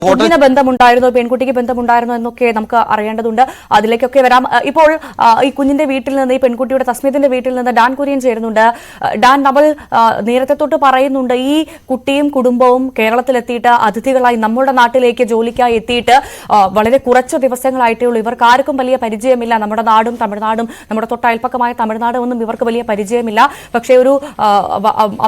കുഞ്ഞിന് ബന്ധമുണ്ടായിരുന്നോ, പെൺകുട്ടിക്ക് ബന്ധമുണ്ടായിരുന്നോ എന്നൊക്കെ നമുക്ക് അറിയേണ്ടതുണ്ട്. അതിലേക്കൊക്കെ വരാം. ഇപ്പോൾ ഈ കുഞ്ഞിന്റെ വീട്ടിൽ നിന്ന്, ഈ പെൺകുട്ടിയുടെ തസ്മീത്തിന്റെ വീട്ടിൽ നിന്ന് ഡാൻ കുര്യൻ ചേരുന്നുണ്ട്. ഡാൻ, നമ്മൾ നേരത്തെ തൊട്ട് പറയുന്നുണ്ട്, ഈ കുട്ടിയും കുടുംബവും കേരളത്തിലെത്തിയിട്ട് അതിഥികളായി നമ്മുടെ നാട്ടിലേക്ക് ജോലിക്കായി എത്തിയിട്ട് വളരെ കുറച്ച് ദിവസങ്ങളായിട്ടേ ഉള്ളൂ. ഇവർക്ക് ആർക്കും വലിയ പരിചയമില്ല. നമ്മുടെ നാടും തമിഴ്നാടും, നമ്മുടെ തൊട്ടയൽപ്പക്കമായ തമിഴ്നാടും ഒന്നും ഇവർക്ക് വലിയ പരിചയമില്ല. പക്ഷേ ഒരു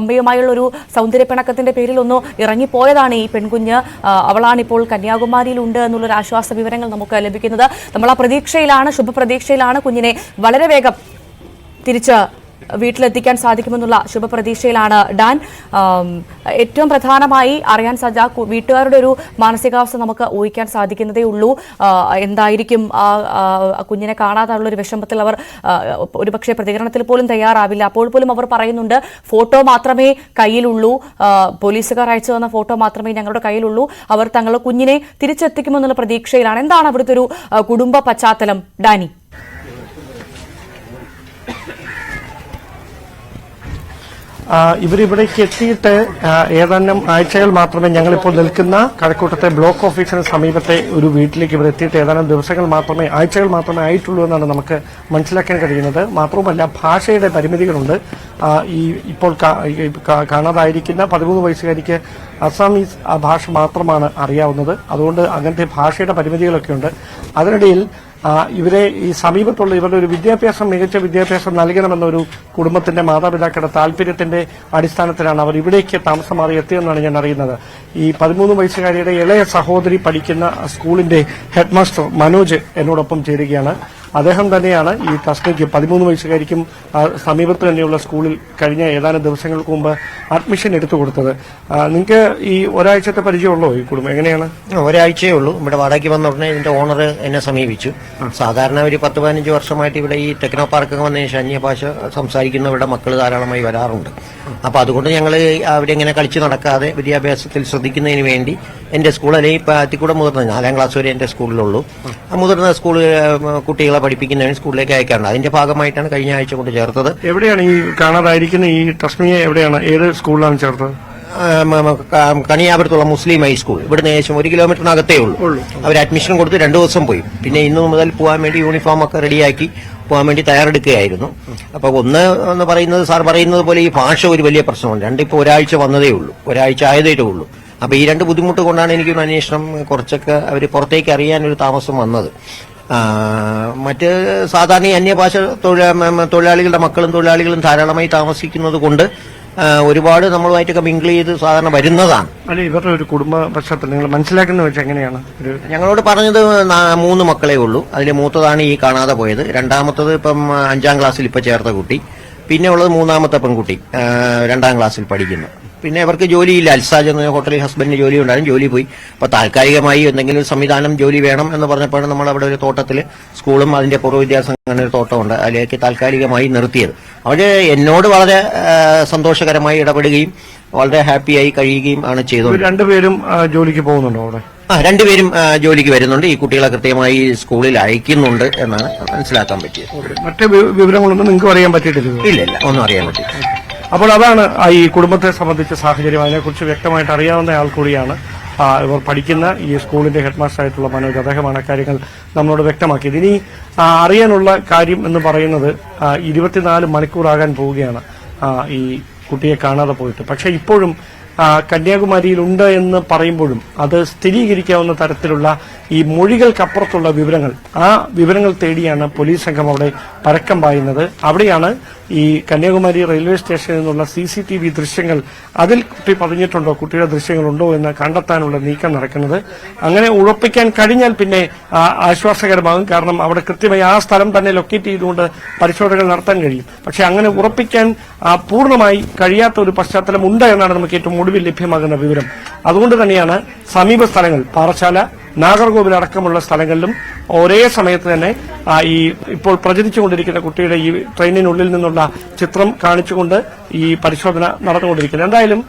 അമ്മയുമായുള്ള ഒരു സൗന്ദര്യപ്പിണക്കത്തിന്റെ പേരിൽ ഒന്ന് ഇറങ്ങിപ്പോയതാണ് ഈ പെൺകുഞ്ഞ്. അവളാണ് ഇപ്പോൾ കന്യാകുമാരിയിലുണ്ട് എന്നുള്ളൊരു ആശ്വാസ വിവരങ്ങൾ നമുക്ക് ലഭിക്കുന്നത്. നമ്മൾ ആ പ്രതീക്ഷയിലാണ്, ശുഭപ്രതീക്ഷയിലാണ്. കുഞ്ഞിനെ വളരെ വേഗം തിരിച്ച് വീട്ടിലെത്തിക്കാൻ സാധിക്കുമെന്നുള്ള ശുഭപ്രതീക്ഷയിലാണ് ഡാൻ. ഏറ്റവും പ്രധാനമായി അറിയാൻ സാധിച്ച വീട്ടുകാരുടെ ഒരു മാനസികാവസ്ഥ നമുക്ക് ഊഹിക്കാൻ സാധിക്കുന്നതേ ഉള്ളൂ. എന്തായിരിക്കും കുഞ്ഞിനെ കാണാതായുള്ള ഒരു വിഷമത്തിൽ അവർ ഒരുപക്ഷെ പ്രതികരണത്തിൽ പോലും തയ്യാറാവില്ല. അപ്പോൾ പോലും അവർ പറയുന്നുണ്ട്, ഫോട്ടോ മാത്രമേ കയ്യിലുള്ളൂ, പോലീസുകാർ അയച്ചു തന്ന ഫോട്ടോ മാത്രമേ ഞങ്ങളുടെ കയ്യിലുള്ളൂ. അവർ തങ്ങളുടെ കുഞ്ഞിനെ തിരിച്ചെത്തിക്കുമെന്നുള്ള പ്രതീക്ഷയിലാണ്. എന്താണ് അവിടുത്തെ ഒരു കുടുംബ പശ്ചാത്തലം, ഡാനി? ഇവരിവിടേക്ക് എത്തിയിട്ട് ഏതാനും ആഴ്ചകൾ മാത്രമേ, ഞങ്ങളിപ്പോൾ നിൽക്കുന്ന കഴക്കൂട്ടത്തെ ബ്ലോക്ക് ഓഫീസിന് സമീപത്തെ ഒരു വീട്ടിലേക്ക് ഇവർ എത്തിയിട്ട് ഏതാനും ദിവസങ്ങൾ മാത്രമേ, ആഴ്ചകൾ മാത്രമേ ആയിട്ടുള്ളൂ എന്നാണ് നമുക്ക് മനസ്സിലാക്കാൻ കഴിയുന്നത്. മാത്രവുമല്ല, ഭാഷയുടെ പരിമിതികളുണ്ട്. ഇപ്പോൾ കാണാതായിരിക്കുന്ന 13 വയസ്സുകാരിക്ക് അസാമീസ് ഭാഷ മാത്രമാണ് അറിയാവുന്നത്. അതുകൊണ്ട് അങ്ങനത്തെ ഭാഷയുടെ പരിമിതികളൊക്കെ ഉണ്ട്. അതിനിടയിൽ ഇവരെ ഈ സമീപത്തുള്ള ഇവരുടെ ഒരു വിദ്യാഭ്യാസം, മികച്ച വിദ്യാഭ്യാസം നൽകണമെന്നൊരു കുടുംബത്തിന്റെ മാതാപിതാക്കളുടെ താല്പര്യത്തിന്റെ അടിസ്ഥാനത്തിലാണ് അവർ ഇവിടേക്ക് താമസം മാറി എത്തിയെന്നാണ് ഞാൻ അറിയുന്നത്. ഈ 13 വയസ്സുകാരിയുടെ ഇളയ സഹോദരി പഠിക്കുന്ന സ്കൂളിന്റെ ഹെഡ്മാസ്റ്റർ മനോജ് എന്നോടൊപ്പം ചേരുകയാണ്. അദ്ദേഹം തന്നെയാണ് ഈ തസ്മയ്ക്ക് 13 വയസ്സുകാരിക്കും സമീപത്ത് തന്നെയുള്ള സ്കൂളിൽ കഴിഞ്ഞ ഏതാനും ദിവസങ്ങൾക്ക് മുമ്പ് അഡ്മിഷൻ എടുത്തു കൊടുത്തത്. നിങ്ങൾക്ക് ഈ ഒരാഴ്ചത്തെ പരിചയമുള്ളോ ഈ കുടുംബം? എങ്ങനെയാണ്? ഒരാഴ്ചയേ ഉള്ളൂ. ഇവിടെ വാടകയ്ക്ക് വന്ന ഉടനെ ഇതിന്റെ ഓണർ എന്നെ സമീപിച്ചു. സാധാരണ ഒരു 10-15 വർഷമായിട്ട് ഇവിടെ ഈ ടെക്നോ പാർക്കൊക്കെ വന്നതിന് ശേഷം അന്യഭാഷ സംസാരിക്കുന്നവരുടെ മക്കൾ ധാരാളമായി വരാറുണ്ട്. അപ്പൊ അതുകൊണ്ട് ഞങ്ങൾ അവിടെ ഇങ്ങനെ കളിച്ചു നടക്കാതെ വിദ്യാഭ്യാസത്തിൽ ശ്രദ്ധിക്കുന്നതിന് വേണ്ടി എന്റെ സ്കൂൾ, അല്ലെങ്കിൽ ഇപ്പൊ അത്തിക്കൂടെ മുതിർന്ന 4ാം ക്ലാസ് വരെ എന്റെ സ്കൂളിലുള്ളൂ, മുതിർന്ന സ്കൂൾ കുട്ടികളെ പഠിപ്പിക്കുന്നതിന് സ്കൂളിലേക്ക് അയക്കാറുണ്ട്. അതിന്റെ ഭാഗമായിട്ടാണ് കഴിഞ്ഞ ആഴ്ച കൊണ്ട് ചേർത്തത്. എവിടെയാണ് ഈ കാണാതായിരിക്കുന്ന ഈ തസ്മിയെ എവിടെയാണ്, ഏത് സ്കൂളിലാണ് ചേർത്തത്? കണിയാപുരത്തുള്ള മുസ്ലിം ഹൈസ്കൂൾ. ഇവിടുന്ന് ഏകദേശം 1 കിലോമീറ്ററിനകത്തേ ഉള്ളൂ. അവർ അഡ്മിഷൻ കൊടുത്ത് 2 ദിവസം പോയി. പിന്നെ ഇന്നു മുതൽ പോകാൻ വേണ്ടി യൂണിഫോം ഒക്കെ റെഡിയാക്കി പോകാൻ വേണ്ടി തയ്യാറെടുക്കുകയായിരുന്നു. അപ്പൊ ഒന്ന് പറയുന്നത്, സാർ പറയുന്നത് പോലെ ഈ ഭാഷ ഒരു വലിയ പ്രശ്നമുണ്ട്. രണ്ടിപ്പോ ഒരാഴ്ച വന്നതേ ഉള്ളൂ, ഒരാഴ്ച ആയതേ ഉള്ളൂ. അപ്പൊ ഈ 2 ബുദ്ധിമുട്ട് കൊണ്ടാണ് എനിക്കൊരു അന്വേഷണം കുറച്ചൊക്കെ അവർ പുറത്തേക്ക് അറിയാനൊരു താമസം വന്നത്. മറ്റ് സാധാരണ ഈ അന്യഭാഷ തൊഴിലാളികളുടെ തൊഴിലാളികളും ധാരാളമായി താമസിക്കുന്നത് കൊണ്ട് ഒരുപാട് നമ്മളുമായിട്ടൊക്കെ മിങ്കിൾ ചെയ്ത് സാധാരണ വരുന്നതാണ്. അല്ലെ, ഇവരുടെ ഒരു കുടുംബ പശ്ചാത്തലം നിങ്ങൾ മനസ്സിലാക്കുന്ന വെച്ചാൽ എങ്ങനെയാണ്? ഞങ്ങളോട് പറഞ്ഞത് 3 മക്കളേ ഉള്ളൂ. അതിൽ മൂത്തതാണ് ഈ കാണാതെ പോയത്. രണ്ടാമത്തത് ഇപ്പം 5ാം ക്ലാസ്സിൽ ഇപ്പൊ ചേർത്ത കുട്ടി. പിന്നെ ഉള്ളത് 3ാമത്തെ പെൺകുട്ടി 2ാം ക്ലാസ്സിൽ പഠിക്കുന്നു. പിന്നെ അവർക്ക് ജോലിയില്ല. അൽസാജ് എന്ന ഹോട്ടലിൽ ഹസ്ബൻഡിന് ജോലി ഉണ്ടായിരുന്നു, ജോലി പോയി. അപ്പൊ താൽക്കാലികമായി എന്തെങ്കിലും സംവിധാനം ജോലി വേണം എന്ന് പറഞ്ഞപ്പോഴാണ് നമ്മൾ അവിടെ ഒരു തോട്ടത്തിൽ, സ്കൂളും അതിന്റെ പൂർവ്വ വിദ്യാഭ്യാസം ഒരു തോട്ടമുണ്ട്, അതിലേക്ക് താൽക്കാലികമായി നിർത്തിയത്. അവര് എന്നോട് വളരെ സന്തോഷകരമായി ഇടപെടുകയും വളരെ ഹാപ്പിയായി കഴിയുകയും ആണ് ചെയ്തത്. രണ്ടുപേരും ജോലിക്ക് പോകുന്നുണ്ടോ അവിടെ? 2 പേരും ജോലിക്ക് വരുന്നുണ്ട്. ഈ കുട്ടികളെ കൃത്യമായി സ്കൂളിൽ അയക്കുന്നുണ്ട് എന്നാണ് മനസ്സിലാക്കാൻ പറ്റിയത്. മറ്റു വിവരങ്ങളൊന്നും നിങ്ങൾക്ക് അറിയാൻ പറ്റിയിട്ടില്ല? ഇല്ല, ഒന്നും അറിയാൻ പറ്റിയിട്ടില്ല. അപ്പോൾ അതാണ് ഈ കുടുംബത്തെ സംബന്ധിച്ച സാഹചര്യം. അതിനെക്കുറിച്ച് വ്യക്തമായിട്ട് അറിയാവുന്ന ആൾ കൂടിയാണ് ഇവർ പഠിക്കുന്ന ഈ സ്കൂളിന്റെ ഹെഡ്മാസ്റ്റർ ആയിട്ടുള്ള മനോജ്. അദ്ദേഹമാണ് കാര്യങ്ങൾ നമ്മളോട് വ്യക്തമാക്കിയത്. ഇനി അറിയാനുള്ള കാര്യം എന്ന് പറയുന്നത് 24 മണിക്കൂറാകാൻ പോവുകയാണ് ഈ കുട്ടിയെ കാണാതെ പോയിട്ട്. പക്ഷെ ഇപ്പോഴും കന്യാകുമാരിയിലുണ്ട് എന്ന് പറയുമ്പോഴും അത് സ്ഥിരീകരിക്കാവുന്ന തരത്തിലുള്ള ഈ മൊഴികൾക്കപ്പുറത്തുള്ള വിവരങ്ങൾ, ആ വിവരങ്ങൾ തേടിയാണ് പോലീസ് സംഘം അവിടെ പരക്കം പായുന്നത്. അവിടെയാണ് ഈ കന്യാകുമാരി റെയിൽവേ സ്റ്റേഷനിൽ നിന്നുള്ള CCTV ദൃശ്യങ്ങൾ, അതിൽ കുട്ടി പതിഞ്ഞിട്ടുണ്ടോ, കുട്ടിയുടെ ദൃശ്യങ്ങളുണ്ടോ എന്ന് കണ്ടെത്താനുള്ള നീക്കം നടക്കുന്നത്. അങ്ങനെ ഉറപ്പിക്കാൻ കഴിഞ്ഞാൽ പിന്നെ ആശ്വാസകരമാകും. കാരണം അവിടെ കൃത്യമായി ആ സ്ഥലം തന്നെ ലൊക്കേറ്റ് ചെയ്തുകൊണ്ട് പരിശോധനകൾ നടത്താൻ കഴിയും. പക്ഷെ അങ്ങനെ ഉറപ്പിക്കാൻ പൂർണ്ണമായി കഴിയാത്ത ഒരു പശ്ചാത്തലം ഉണ്ട് എന്നാണ് നമുക്ക് ഏറ്റവും ഒടുവിൽ ലഭ്യമാകുന്ന വിവരം. അതുകൊണ്ട് തന്നെയാണ് സമീപ സ്ഥലങ്ങൾ, പാറശാല, നാഗർകോവിൽ അടക്കമുള്ള സ്ഥലങ്ങളിലും ഒരേ സമയത്ത് തന്നെ ഈ ഇപ്പോൾ പ്രചരിച്ചുകൊണ്ടിരിക്കുന്ന കുട്ടിയുടെ ഈ ട്രെയിനിനുള്ളിൽ നിന്നുള്ള ചിത്രം കാണിച്ചുകൊണ്ട് ഈ പരിശോധന നടന്നുകൊണ്ടിരിക്കുന്നത്. എന്തായാലും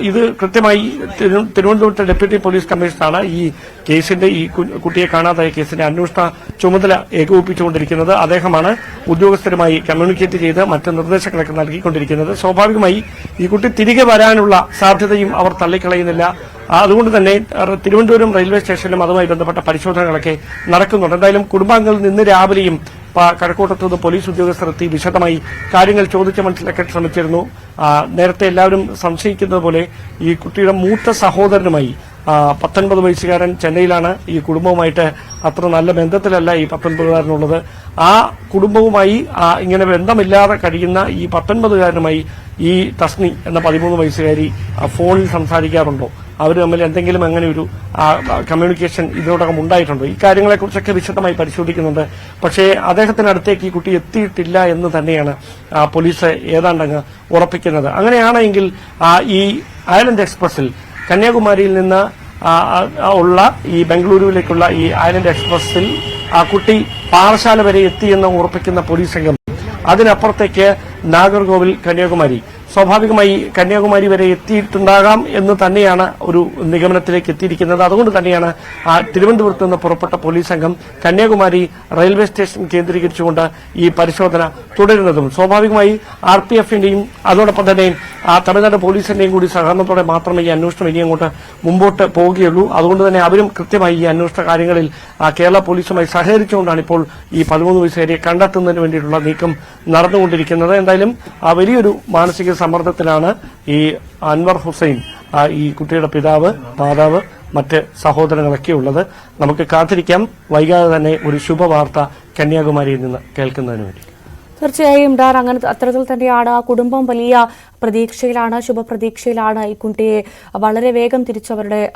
ഇത് കൃത്യമായി തിരുവനന്തപുരത്തെ ഡെപ്യൂട്ടി പോലീസ് കമ്മീഷണറാണ് ഈ കേസിന്റെ, ഈ കുട്ടിയെ കാണാതായ കേസിന്റെ അന്വേഷണ ചുമതല ഏകോപിപ്പിച്ചുകൊണ്ടിരിക്കുന്നത്. അദ്ദേഹമാണ് ഉദ്യോഗസ്ഥരുമായി കമ്മ്യൂണിക്കേറ്റ് ചെയ്ത് മറ്റ് നിർദ്ദേശങ്ങളൊക്കെ നൽകിക്കൊണ്ടിരിക്കുന്നത്. സ്വാഭാവികമായി ഈ കുട്ടി തിരികെ വരാനുള്ള സാധ്യതയും അവർ തള്ളിക്കളയുന്നില്ല. അതുകൊണ്ട് തന്നെ തിരുവനന്തപുരം റെയിൽവേ സ്റ്റേഷനിലും അതുമായി ബന്ധപ്പെട്ട പരിശോധനകളൊക്കെ നടക്കുന്നുണ്ട്. എന്തായാലും കുടുംബാംഗങ്ങൾ ഇന്ന് രാവിലെയും കഴക്കൂട്ടത്ത് നിന്ന് പോലീസ് ഉദ്യോഗസ്ഥർ എത്തി വിശദമായി കാര്യങ്ങൾ ചോദിച്ച് മനസ്സിലാക്കാൻ ശ്രമിച്ചിരുന്നു. നേരത്തെ എല്ലാവരും സംശയിക്കുന്നത് പോലെ ഈ കുട്ടിയുടെ മൂത്ത സഹോദരനുമായി 19 വയസ്സുകാരൻ ചെന്നൈയിലാണ്. ഈ കുടുംബവുമായിട്ട് അത്ര നല്ല ബന്ധത്തിലല്ല ഈ 19കാരനുള്ളത്. ആ കുടുംബവുമായി ഇങ്ങനെ ബന്ധമില്ലാതെ കഴിയുന്ന ഈ 19കാരനുമായി ഈ തസ്നി എന്ന 13 വയസ്സുകാരി ഫോണിൽ സംസാരിക്കാറുണ്ടോ, അവർ തമ്മിൽ എന്തെങ്കിലും അങ്ങനെ ഒരു കമ്മ്യൂണിക്കേഷൻ ഇതിനോടകം ഉണ്ടായിട്ടുണ്ടോ, ഈ കാര്യങ്ങളെക്കുറിച്ചൊക്കെ വിശദമായി പരിശോധിക്കുന്നുണ്ട്. പക്ഷേ അദ്ദേഹത്തിനടുത്തേക്ക് ഈ കുട്ടി എത്തിയിട്ടില്ല എന്ന് തന്നെയാണ് പോലീസ് ഏതാണ്ടങ്ങ് ഉറപ്പിക്കുന്നത്. അങ്ങനെയാണെങ്കിൽ ഈ ഐലൻഡ് എക്സ്പ്രസിൽ കന്യാകുമാരിയിൽ നിന്ന് ഉള്ള ഈ ബംഗളൂരുവിലേക്കുള്ള ഈ ഐലൻഡ് എക്സ്പ്രസിൽ ആ കുട്ടി പാറശാല വരെ എത്തിയെന്ന് ഉറപ്പിക്കുന്ന പോലീസ് സംഘം അതിനപ്പുറത്തേക്ക് നാഗർകോവിൽ കന്യാകുമാരി സ്വാഭാവികമായി കന്യാകുമാരി വരെ എത്തിയിട്ടുണ്ടാകാം എന്ന് തന്നെയാണ് ഒരു നിഗമനത്തിലേക്ക് എത്തിയിരിക്കുന്നത്. അതുകൊണ്ട് തന്നെയാണ് തിരുവനന്തപുരത്ത് നിന്ന് പുറപ്പെട്ട പോലീസ് സംഘം കന്യാകുമാരി റെയിൽവേ സ്റ്റേഷൻ കേന്ദ്രീകരിച്ചുകൊണ്ട് ഈ പരിശോധന തുടരുന്നതും. സ്വാഭാവികമായി RPF-ന്റെയും അതോടൊപ്പം തന്നെ തമിഴ്നാട് പോലീസിന്റെയും കൂടി സഹകരണത്തോടെ മാത്രമേ ഈ അന്വേഷണം ഇനി അങ്ങോട്ട് മുമ്പോട്ട് പോവുകയുള്ളൂ. അതുകൊണ്ട് തന്നെ അവരും കൃത്യമായി ഈ അന്വേഷണ കാര്യങ്ങളിൽ കേരള പോലീസുമായി സഹകരിച്ചുകൊണ്ടാണ് ഇപ്പോൾ ഈ 13 വയസ്സുകാരിയെ കണ്ടെത്തുന്നതിന് വേണ്ടിയിട്ടുള്ള നീക്കം നടന്നുകൊണ്ടിരിക്കുന്നത്. എന്തായാലും വലിയൊരു മാനസിക സമ്മർദ്ദത്തിലാണ് ഈ അൻവർ ഹുസൈൻ, ഈ കുട്ടിയുടെ പിതാവ്, മാതാവ്, മറ്റ് സഹോദരങ്ങളൊക്കെ ഉള്ളത്. നമുക്ക് കാത്തിരിക്കാം വൈകാതെ തന്നെ ഒരു ശുഭവാർത്ത കന്യാകുമാരിയിൽ നിന്ന് കേൾക്കുന്നതിന് വേണ്ടി. തീർച്ചയായും ഡാൻ, അങ്ങനെ അത്തരത്തിൽ തന്നെയാണ്. ആ കുടുംബം വലിയ പ്രതീക്ഷയിലാണ്, ശുഭപ്രതീക്ഷയിലാണ്. ഈ കുട്ടിയെ വളരെ വേഗം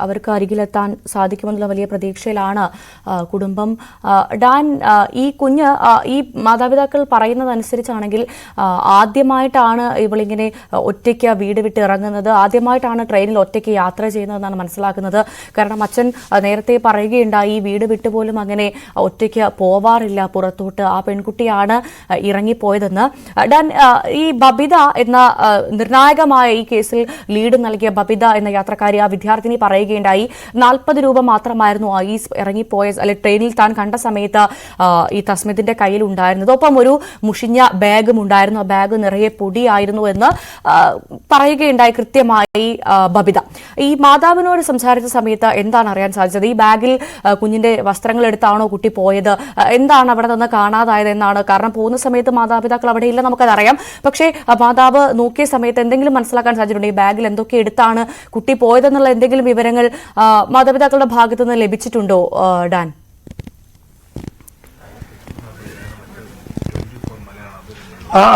അവർക്ക് അരികിലെത്താൻ സാധിക്കുമെന്നുള്ള വലിയ പ്രതീക്ഷയിലാണ് കുടുംബം. ഡാൻ, ഈ കുഞ്ഞ് ഈ മാതാപിതാക്കൾ പറയുന്നതനുസരിച്ചാണെങ്കിൽ ആദ്യമായിട്ടാണ് ഇവളിങ്ങനെ ഒറ്റയ്ക്ക് വീട് വിട്ട് ഇറങ്ങുന്നത്, ആദ്യമായിട്ടാണ് ട്രെയിനിൽ ഒറ്റയ്ക്ക് യാത്ര ചെയ്യുന്നതെന്നാണ് മനസ്സിലാക്കുന്നത്. കാരണം അച്ഛൻ നേരത്തെ പറയുകയുണ്ടായി ഈ വീട് വിട്ടുപോലും അങ്ങനെ ഒറ്റയ്ക്ക് പോവാറില്ല പുറത്തോട്ട്, ആ പെൺകുട്ടിയാണ് ഇറങ്ങിപ്പോയതെന്ന്. ഡാൻ, ഈ ബബിത എന്ന നിർണായകമായ ഈ കേസിൽ ലീഡ് നൽകിയ ബബിത എന്ന യാത്രക്കാരി, ആ വിദ്യാർത്ഥിനി പറയുകയുണ്ടായി 40 രൂപ മാത്രമായിരുന്നു ഈ ഇറങ്ങിപ്പോയ ട്രെയിനിൽ താൻ കണ്ട സമയത്ത് ഈ തസ്മിത്തിന്റെ കയ്യിൽ ഉണ്ടായിരുന്നത്. ഒപ്പം ഒരു മുഷിഞ്ഞ ബാഗും ഉണ്ടായിരുന്നു, ആ ബാഗ് നിറയെ പൊടിയായിരുന്നു എന്ന് പറയുകയുണ്ടായി കൃത്യമായി ബബിത. ഈ മാതാവിനോട് സംസാരിച്ച സമയത്ത് എന്താണ് അറിയാൻ സാധിച്ചത്? ഈ ബാഗിൽ കുഞ്ഞിന്റെ വസ്ത്രങ്ങൾ എടുത്താണോ കുട്ടി പോയത്, എന്താണ് അവിടെ നിന്ന് കാണാതായത് എന്നാണ്. കാരണം പോകുന്ന സമയത്ത് മാതാപിതാക്കൾ അവിടെ ഇല്ല, നമുക്കതറിയാം. പക്ഷേ മാതാവ് നോക്കിയ സമയത്ത് എന്തെങ്കിലും മനസ്സിലാക്കാൻ സാധിച്ചിട്ടുണ്ട് ഈ ബാഗിൽ എന്തൊക്കെ എടുത്താണ് കുട്ടി പോയതെന്നുള്ള എന്തെങ്കിലും വിവരങ്ങൾ മാതാപിതാക്കളുടെ ഭാഗത്തു നിന്ന് ലഭിച്ചിട്ടുണ്ടോ ഡാൻ?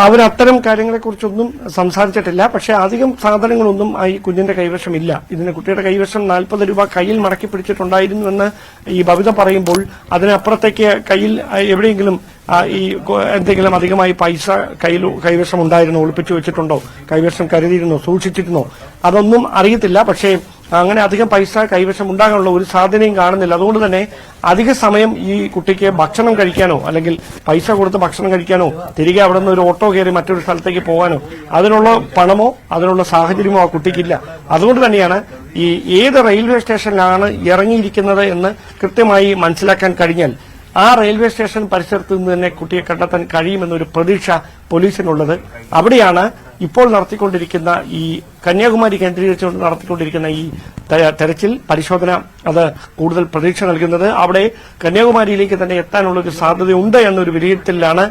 അവരത്തരം കാര്യങ്ങളെക്കുറിച്ചൊന്നും സംസാരിച്ചിട്ടില്ല. പക്ഷേ അധികം സാധനങ്ങളൊന്നും ഈ കുഞ്ഞിന്റെ കൈവശമില്ല. ഇതിന് കുട്ടിയുടെ കൈവശം 40 രൂപ കയ്യിൽ മടക്കി പിടിച്ചിട്ടുണ്ടായിരുന്നുവെന്ന് ഈ ബബിത പറയുമ്പോൾ അതിനപ്പുറത്തേക്ക് കയ്യിൽ എവിടെയെങ്കിലും ഈ എന്തെങ്കിലും അധികമായി പൈസ കൈവശം ഉണ്ടായിരുന്നോ, ഒളിപ്പിച്ചു വെച്ചിട്ടുണ്ടോ, കൈവശം കരുതിയിരുന്നോ, സൂക്ഷിച്ചിരുന്നോ, അതൊന്നും അറിയത്തില്ല. പക്ഷേ അങ്ങനെ അധികം പൈസ കൈവശം ഉണ്ടാകാനുള്ള ഒരു സാധ്യതയും കാണുന്നില്ല. അതുകൊണ്ട് തന്നെ അധിക സമയം ഈ കുട്ടിക്ക് ഭക്ഷണം കഴിക്കാനോ അല്ലെങ്കിൽ പൈസ കൊടുത്ത് ഭക്ഷണം കഴിക്കാനോ തിരികെ അവിടെ നിന്ന് ഒരു ഓട്ടോ കയറി മറ്റൊരു സ്ഥലത്തേക്ക് പോകാനോ അതിനുള്ള പണമോ അതിനുള്ള സാഹചര്യമോ ആ കുട്ടിക്കില്ല. അതുകൊണ്ട് തന്നെയാണ് ഈ ഏത് റെയിൽവേ സ്റ്റേഷനിലാണ് ഇറങ്ങിയിരിക്കുന്നത് എന്ന് കൃത്യമായി മനസ്സിലാക്കാൻ കഴിഞ്ഞാൽ ആ റെയിൽവേ സ്റ്റേഷൻ പരിസരത്ത് നിന്ന് തന്നെ കുട്ടിയെ കണ്ടെത്താൻ കഴിയുമെന്നൊരു പ്രതീക്ഷ പോലീസിനുള്ളത്. അവിടെയാണ് ഇപ്പോൾ നടത്തിക്കൊണ്ടിരിക്കുന്ന ഈ കന്യാകുമാരി കേന്ദ്രീകരിച്ചുകൊണ്ട് നടത്തിക്കൊണ്ടിരിക്കുന്ന ഈ തെരച്ചിൽ പരിശോധന അത് കൂടുതൽ പ്രതീക്ഷ നൽകുന്നത്. അവിടെ കന്യാകുമാരിയിലേക്ക് തന്നെ എത്താനുള്ള ഒരു സാധ്യതയുണ്ട് എന്നൊരു വിലയിരുത്തലിലാണ്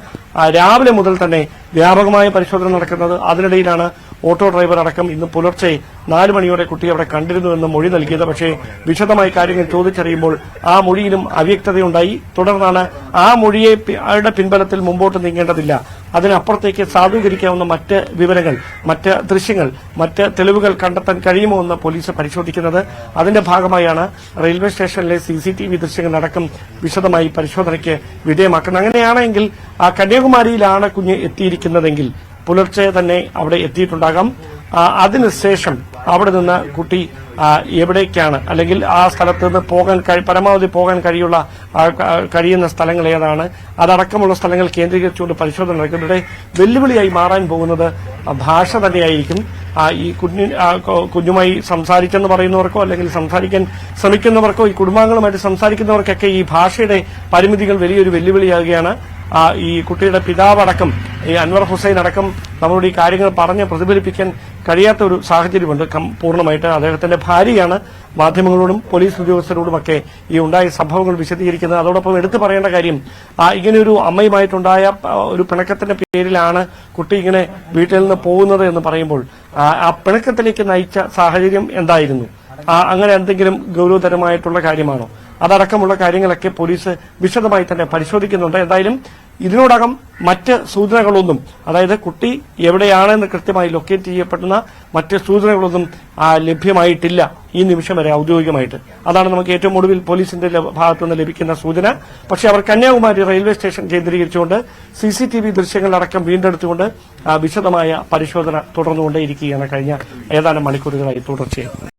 രാവിലെ മുതൽ തന്നെ വ്യാപകമായ പരിശോധന നടക്കുന്നത്. അതിനിടയിലാണ് ഓട്ടോ ഡ്രൈവർ അടക്കം ഇന്ന് പുലർച്ചെ 4 മണിയോടെ കുട്ടി അവിടെ കണ്ടിരുന്നുവെന്ന് മൊഴി നൽകിയത്. പക്ഷേ വിശദമായി കാര്യങ്ങൾ ചോദിച്ചറിയുമ്പോൾ ആ മൊഴിയിലും അവ്യക്തതയുണ്ടായി. തുടർന്നാണ് ആ മൊഴിയുടെ പിൻബലത്തിൽ മുമ്പോട്ട് നീങ്ങേണ്ടതില്ല, അതിനപ്പുറത്തേക്ക് സാധൂകരിക്കാവുന്ന മറ്റ് വിവരങ്ങൾ, മറ്റ് ദൃശ്യങ്ങൾ, മറ്റ് തെളിവുകൾ കണ്ടെത്താൻ കഴിയുമോ എന്ന് പോലീസ് പരിശോധിക്കുന്നത്. അതിന്റെ ഭാഗമായാണ് റെയിൽവേ സ്റ്റേഷനിലെ CCTV ദൃശ്യങ്ങളടക്കം വിശദമായി പരിശോധനയ്ക്ക് വിധേയമാക്കുന്നത്. അങ്ങനെയാണെങ്കിൽ ആ കന്യാകുമാരിയിലാണ് കുഞ്ഞ് എത്തിയിരിക്കുന്നതെങ്കിൽ പുലർച്ചെ തന്നെ അവിടെ എത്തിയിട്ടുണ്ടാകാം. അതിനുശേഷം അവിടെ നിന്ന് കുട്ടി എവിടേക്കാണ് അല്ലെങ്കിൽ ആ സ്ഥലത്ത് നിന്ന് പരമാവധി പോകാൻ കഴിയുന്ന സ്ഥലങ്ങൾ ഏതാണ്, അതടക്കമുള്ള സ്ഥലങ്ങൾ കേന്ദ്രീകരിച്ചുകൊണ്ട് പരിശോധന നടക്കുന്നതിലൂടെ വെല്ലുവിളിയായി മാറാൻ പോകുന്നത് ഭാഷ തന്നെയായിരിക്കും. ഈ കുഞ്ഞുമായി സംസാരിച്ചെന്ന് പറയുന്നവർക്കോ അല്ലെങ്കിൽ സംസാരിക്കാൻ ശ്രമിക്കുന്നവർക്കോ ഈ കുടുംബാംഗങ്ങളുമായിട്ട് സംസാരിക്കുന്നവർക്കൊക്കെ ഈ ഭാഷയുടെ പരിമിതികൾ വലിയൊരു വെല്ലുവിളിയാകുകയാണ്. ഈ കുട്ടിയുടെ പിതാവടക്കം ഈ അൻവർ ഹുസൈൻ അടക്കം നമ്മളോട് ഈ കാര്യങ്ങൾ പറഞ്ഞ് പ്രതിഫലിപ്പിക്കാൻ കഴിയാത്ത ഒരു സാഹചര്യമുണ്ട്. പൂർണ്ണമായിട്ട് അദ്ദേഹത്തിന്റെ ഭാര്യയാണ് മാധ്യമങ്ങളോടും പോലീസ് ഉദ്യോഗസ്ഥരോടുമൊക്കെ ഈ ഉണ്ടായ സംഭവങ്ങൾ വിശദീകരിക്കുന്നത്. അതോടൊപ്പം എടുത്തു പറയേണ്ട കാര്യം ഇങ്ങനെയൊരു അമ്മയുമായിട്ടുണ്ടായ ഒരു പിണക്കത്തിന്റെ പേരിലാണ് കുട്ടി ഇങ്ങനെ വീട്ടിൽ നിന്ന് പോകുന്നത് എന്ന് പറയുമ്പോൾ ആ പിണക്കത്തിലേക്ക് നയിച്ച സാഹചര്യം എന്തായിരുന്നു? അങ്ങനെ എന്തെങ്കിലും ഗൌരവതരമായിട്ടുള്ള കാര്യമാണോ? അതടക്കമുള്ള കാര്യങ്ങളൊക്കെ പോലീസ് വിശദമായി തന്നെ പരിശോധിക്കുന്നുണ്ട്. എന്തായാലും ഇതിനോടകം മറ്റ് സൂചനകളൊന്നും, അതായത് കുട്ടി എവിടെയാണെന്ന് കൃത്യമായി ലൊക്കേറ്റ് ചെയ്യപ്പെടുന്ന മറ്റ് സൂചനകളൊന്നും ലഭ്യമായിട്ടില്ല ഈ നിമിഷം വരെ ഔദ്യോഗികമായിട്ട്. അതാണ് നമുക്ക് ഏറ്റവും ഒടുവിൽ പോലീസിന്റെ ഭാഗത്തുനിന്ന് ലഭിക്കുന്ന സൂചന. പക്ഷേ അവർ കന്യാകുമാരി റെയിൽവേ സ്റ്റേഷൻ കേന്ദ്രീകരിച്ചുകൊണ്ട് CCTV ദൃശ്യങ്ങളടക്കം വീണ്ടെടുത്തുകൊണ്ട് വിശദമായ പരിശോധന തുടർന്നുകൊണ്ടേയിരിക്കുകയാണ് കഴിഞ്ഞ ഏതാനും മണിക്കൂറുകളായി തുടർച്ചയായി.